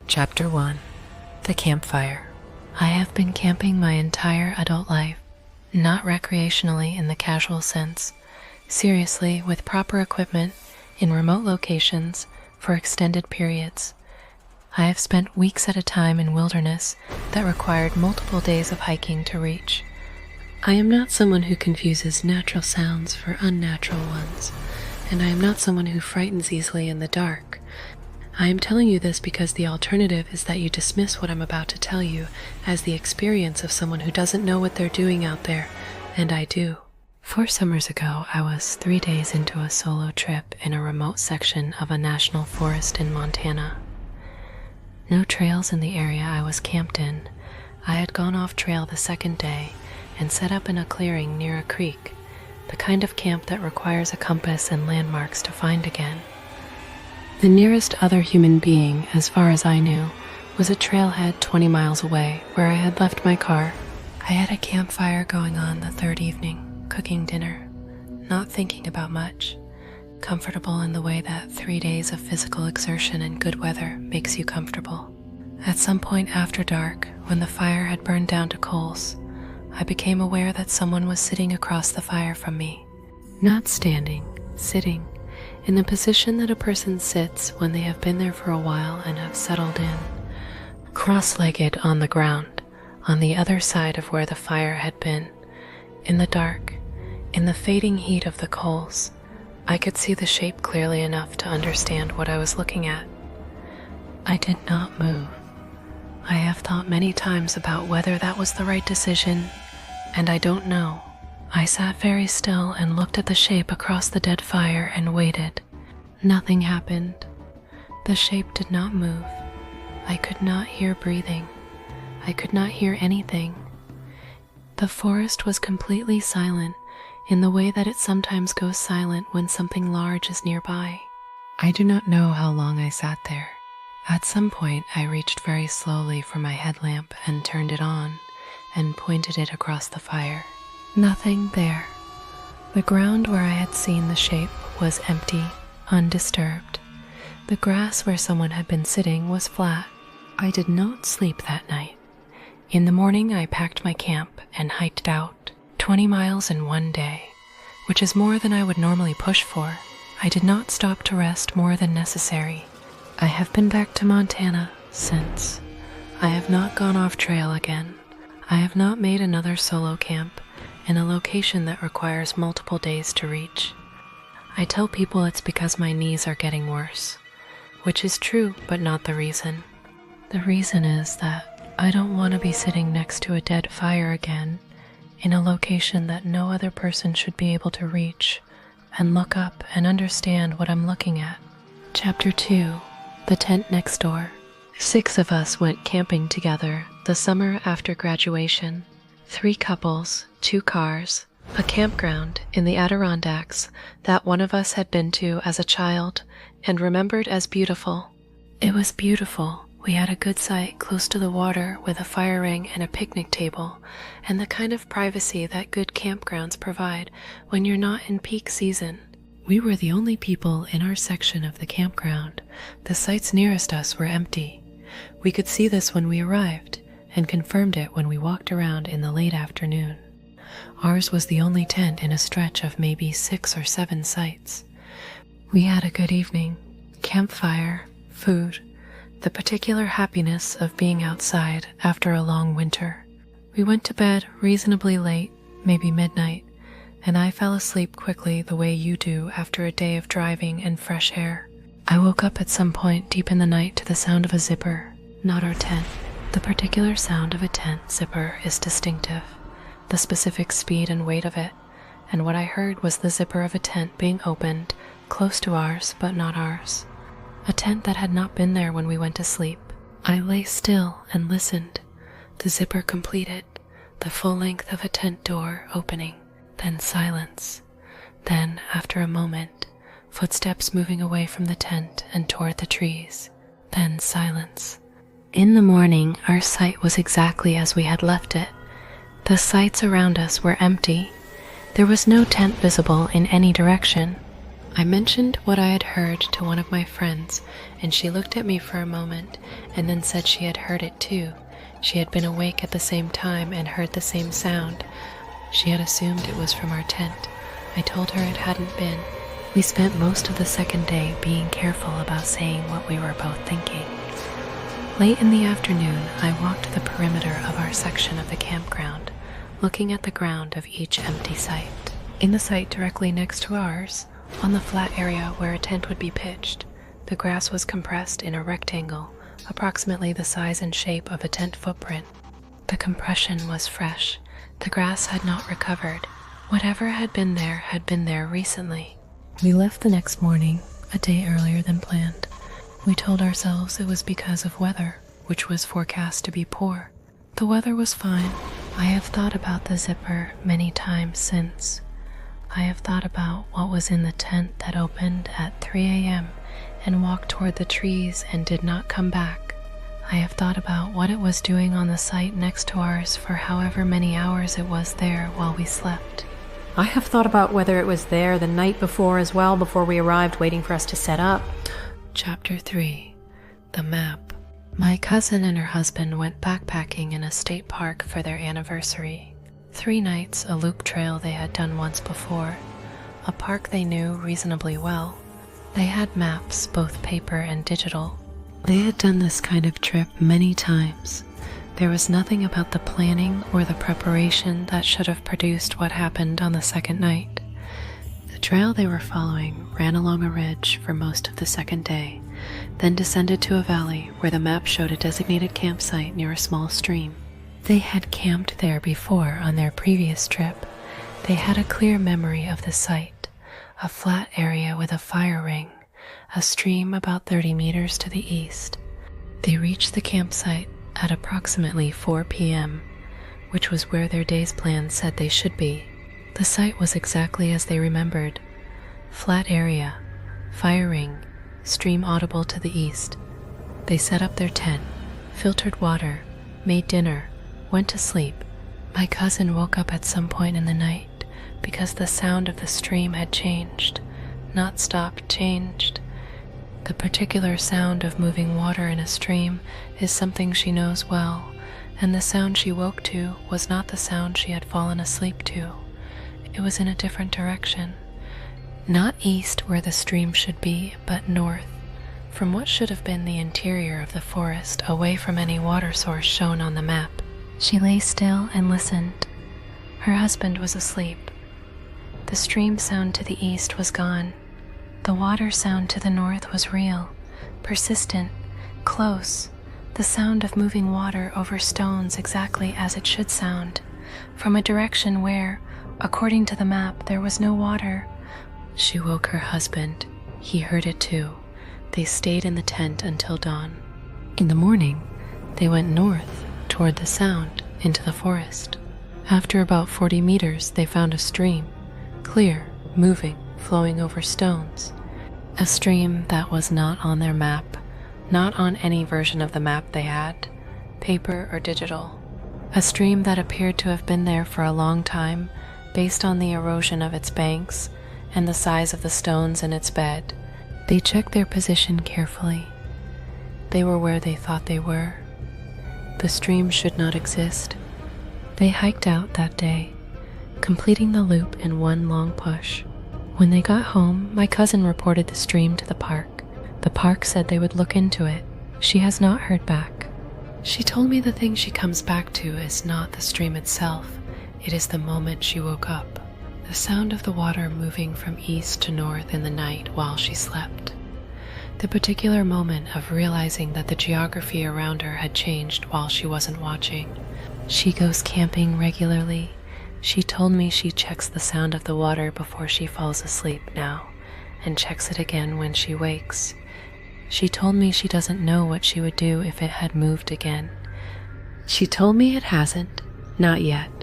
Chapter 1. The Campfire. I have been camping my entire adult life, not recreationally in the casual sense, seriously with proper equipment in remote locations for extended periods. I have spent weeks at a time in wilderness that required multiple days of hiking to reach. I am not someone who confuses natural sounds for unnatural ones, and I am not someone who frightens easily in the dark. I am telling you this because the alternative is that you dismiss what I'm about to tell you as the experience of someone who doesn't know what they're doing out there, and I do. 4 summers ago, I was 3 days into a solo trip in a remote section of a national forest in Montana. No trails in the area I was camped in. I had gone off trail the second day and set up in a clearing near a creek, the kind of camp that requires a compass and landmarks to find again. The nearest other human being, as far as I knew, was a trailhead 20 miles away where I had left my car. I had a campfire going on the 3rd evening, cooking dinner, not thinking about much, comfortable in the way that 3 days of physical exertion and good weather makes you comfortable. At some point after dark, when the fire had burned down to coals, I became aware that someone was sitting across the fire from me. Not standing, sitting, in the position that a person sits when they have been there for a while and have settled in, cross-legged on the ground, on the other side of where the fire had been. In the dark, in the fading heat of the coals, I could see the shape clearly enough to understand what I was looking at. I did not move. I have thought many times about whether that was the right decision, and I don't know. I sat very still and looked at the shape across the dead fire and waited. Nothing happened. The shape did not move. I could not hear breathing. I could not hear anything. The forest was completely silent in the way that it sometimes goes silent when something large is nearby. I do not know how long I sat there. At some point, I reached very slowly for my headlamp and turned it on and pointed it across the fire. Nothing there. The ground where I had seen the shape was empty, undisturbed. The grass where someone had been sitting was flat. I did not sleep that night. In the morning, I packed my camp and hiked out 20 miles in one day, which is more than I would normally push for. I did not stop to rest more than necessary. I have been back to Montana since. I have not gone off trail again. I have not made another solo camp in a location that requires multiple days to reach. I tell people it's because my knees are getting worse, which is true, but not the reason. The reason is that I don't want to be sitting next to a dead fire again in a location that no other person should be able to reach and look up and understand what I'm looking at. Chapter 2. The Tent Next Door. 6 of us went camping together the summer after graduation. 3 couples, 2 cars, a campground in the Adirondacks that one of us had been to as a child and remembered as beautiful. It was beautiful. We had a good site close to the water with a fire ring and a picnic table, and the kind of privacy that good campgrounds provide when you're not in peak season. We were the only people in our section of the campground. The sites nearest us were empty. We could see this when we arrived, and confirmed it when we walked around in the late afternoon. Ours was the only tent in a stretch of maybe 6 or 7 sites. We had a good evening, campfire, food, the particular happiness of being outside after a long winter. We went to bed reasonably late, maybe midnight, and I fell asleep quickly the way you do after a day of driving and fresh air. I woke up at some point deep in the night to the sound of a zipper, not our tent. The particular sound of a tent zipper is distinctive, the specific speed and weight of it, and what I heard was the zipper of a tent being opened, close to ours but not ours. A tent that had not been there when we went to sleep. I lay still and listened. The zipper completed, the full length of a tent door opening, then silence. Then, after a moment, footsteps moving away from the tent and toward the trees, then silence. In the morning, our site was exactly as we had left it. The sites around us were empty. There was no tent visible in any direction. I mentioned what I had heard to one of my friends, and she looked at me for a moment and then said she had heard it too. She had been awake at the same time and heard the same sound. She had assumed it was from our tent. I told her it hadn't been. We spent most of the second day being careful about saying what we were both thinking. Late in the afternoon, I walked the perimeter of our section of the campground, looking at the ground of each empty site. In the site directly next to ours, on the flat area where a tent would be pitched, the grass was compressed in a rectangle, approximately the size and shape of a tent footprint. The compression was fresh. The grass had not recovered. Whatever had been there recently. We left the next morning, a day earlier than planned. We told ourselves it was because of weather, which was forecast to be poor. The weather was fine. I have thought about the zipper many times since. I have thought about what was in the tent that opened at 3 a.m. and walked toward the trees and did not come back. I have thought about what it was doing on the site next to ours for however many hours it was there while we slept. I have thought about whether it was there the night before as well, before we arrived, waiting for us to set up. Chapter 3. The Map. My cousin and her husband went backpacking in a state park for their anniversary. 3 nights, a loop trail they had done once before, a park they knew reasonably well. They had maps, both paper and digital. They had done this kind of trip many times. There was nothing about the planning or the preparation that should have produced what happened on the second night. The trail they were following ran along a ridge for most of the second day, then descended to a valley where the map showed a designated campsite near a small stream. They had camped there before on their previous trip. They had a clear memory of the site, a flat area with a fire ring, a stream about 30 meters to the east. They reached the campsite at approximately 4 p.m., which was where their day's plan said they should be. The site was exactly as they remembered. Flat area, fire ring, stream audible to the east. They set up their tent, filtered water, made dinner, went to sleep. My cousin woke up at some point in the night because the sound of the stream had changed. Not stopped, changed. The particular sound of moving water in a stream is something she knows well, and the sound she woke to was not the sound she had fallen asleep to. It was in a different direction. Not east where the stream should be, but north, from what should have been the interior of the forest, away from any water source shown on the map. She lay still and listened. Her husband was asleep. The stream sound to the east was gone. The water sound to the north was real, persistent, close, the sound of moving water over stones exactly as it should sound, from a direction where, according to the map, there was no water. She woke her husband. He heard it too. They stayed in the tent until dawn. In the morning, they went north, toward the sound, into the forest. After about 40 meters, they found a stream, clear, moving, flowing over stones. A stream that was not on their map, not on any version of the map they had, paper or digital. A stream that appeared to have been there for a long time, based on the erosion of its banks and the size of the stones in its bed. They checked their position carefully. They were where they thought they were. The stream should not exist. They hiked out that day, completing the loop in one long push. When they got home, my cousin reported the stream to the park. The park said they would look into it. She has not heard back. She told me the thing she comes back to is not the stream itself. It is the moment she woke up. The sound of the water moving from east to north in the night while she slept. The particular moment of realizing that the geography around her had changed while she wasn't watching. She goes camping regularly. She told me she checks the sound of the water before she falls asleep now, and checks it again when she wakes. She told me she doesn't know what she would do if it had moved again. She told me it hasn't, not yet.